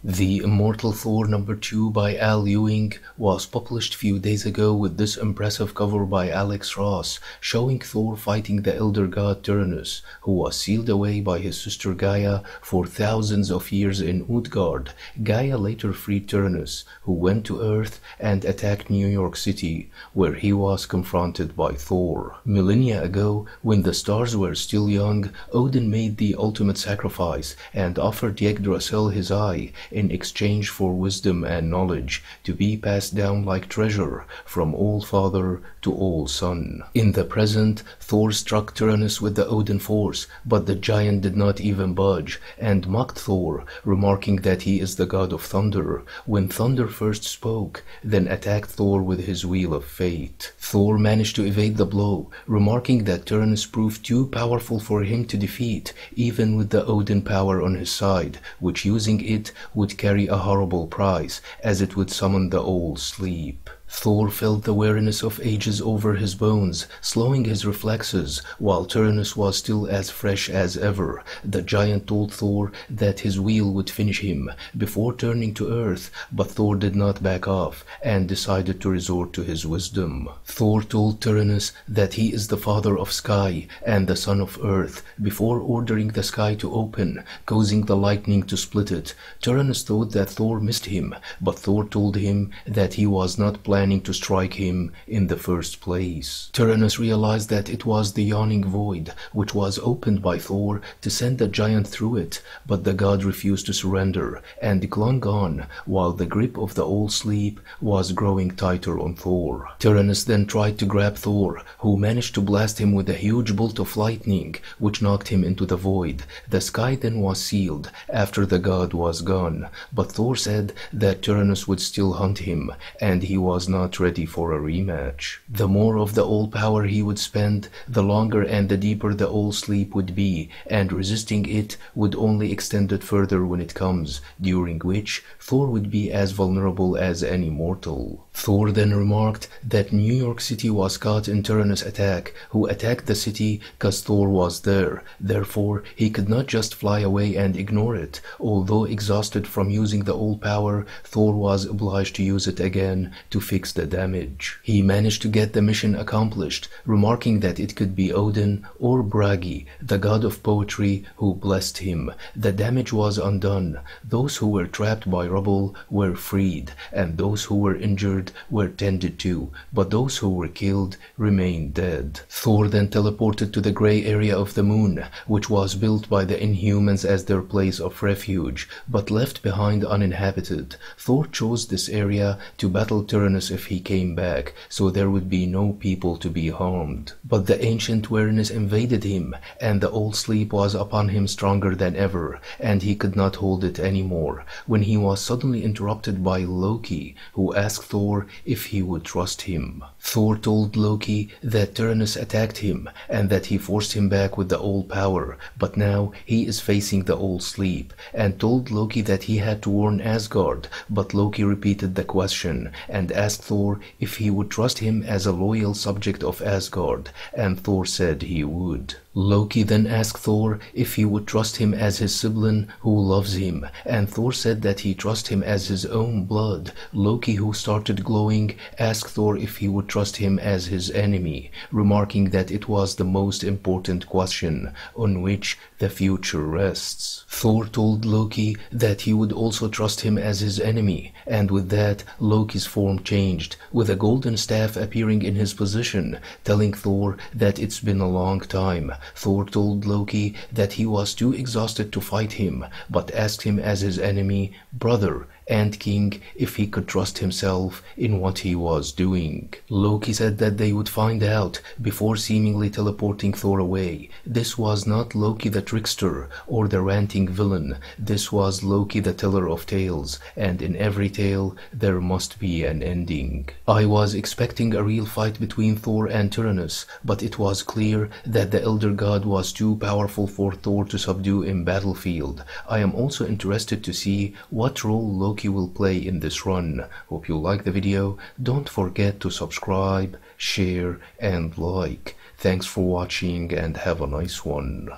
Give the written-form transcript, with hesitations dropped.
The Immortal Thor #2 by Al Ewing was published few days ago with this impressive cover by Alex Ross, showing Thor fighting the elder god Turnus, who was sealed away by his sister Gaia for thousands of years in Utgard. Gaia later freed Turnus, who went to Earth and attacked New York City, where he was confronted by Thor. Millennia ago, when the stars were still young, Odin made the ultimate sacrifice and offered Yggdrasil his eye in exchange for wisdom and knowledge, to be passed down like treasure from all father to all son. In the present, Thor struck Turnus with the Odin force, but the giant did not even budge, and mocked Thor, remarking that he is the god of thunder, when thunder first spoke, then attacked Thor with his wheel of fate. Thor managed to evade the blow, remarking that Turnus proved too powerful for him to defeat, even with the Odin power on his side, which using it would carry a horrible price, as it would summon the old sleep. Thor felt the weariness of ages over his bones, slowing his reflexes, while Turnus was still as fresh as ever. The giant told Thor that his wheel would finish him before turning to Earth, but Thor did not back off and decided to resort to his wisdom. Thor told Turnus that he is the father of sky and the son of Earth, before ordering the sky to open, causing the lightning to split it. Turnus thought that Thor missed him, but Thor told him that he was not planning to strike him in the first place. Turnus realized that it was the yawning void, which was opened by Thor to send the giant through it, but the god refused to surrender and clung on, while the grip of the old sleep was growing tighter on Thor. Turnus then tried to grab Thor, who managed to blast him with a huge bolt of lightning, which knocked him into the void. The sky then was sealed after the god was gone, but Thor said that Turnus would still hunt him, and he was not ready for a rematch. The more of the old power he would spend, the longer and the deeper the old sleep would be, and resisting it would only extend it further when it comes, during which Thor would be as vulnerable as any mortal. Thor then remarked that New York City was caught in Turnus' attack, who attacked the city cause Thor was there. Therefore, he could not just fly away and ignore it. Although exhausted from using the old power, Thor was obliged to use it again to fix the damage. He managed to get the mission accomplished, remarking that it could be Odin or Bragi, the god of poetry, who blessed him. The damage was undone. Those who were trapped by rubble were freed, and those who were injured were tended to, but those who were killed remained dead. Thor then teleported to the gray area of the moon, which was built by the Inhumans as their place of refuge, but left behind uninhabited. Thor chose this area to battle Turnus if he came back, so there would be no people to be harmed. But the ancient weariness invaded him, and the old sleep was upon him stronger than ever, and he could not hold it anymore, when he was suddenly interrupted by Loki, who asked Thor if he would trust him. Thor told Loki that Turnus attacked him and that he forced him back with the old power, but now he is facing the old sleep, and told Loki that he had to warn Asgard, but Loki repeated the question and asked Thor if he would trust him as a loyal subject of Asgard, and Thor said he would. Loki then asked Thor if he would trust him as his sibling who loves him, and Thor said that he trusts him as his own blood. Loki, who started glowing, asked Thor if he would trust him as his enemy, remarking that it was the most important question on which the future rests. Thor told Loki that he would also trust him as his enemy, and with that Loki's form changed, with a golden staff appearing in his position, telling Thor that it's been a long time. Thor told Loki that he was too exhausted to fight him, but asked him as his enemy, brother, and king if he could trust himself in what he was doing. Loki said that they would find out before seemingly teleporting Thor away. This was not Loki the trickster or the ranting villain. This was Loki the teller of tales, and in every tale there must be an ending. I was expecting a real fight between Thor and Turnus, but it was clear that the elder god was too powerful for Thor to subdue in battlefield. I am also interested to see what role Loki will play in this run. Hope you like the video. Don't forget to subscribe, share and like. Thanks for watching and have a nice one.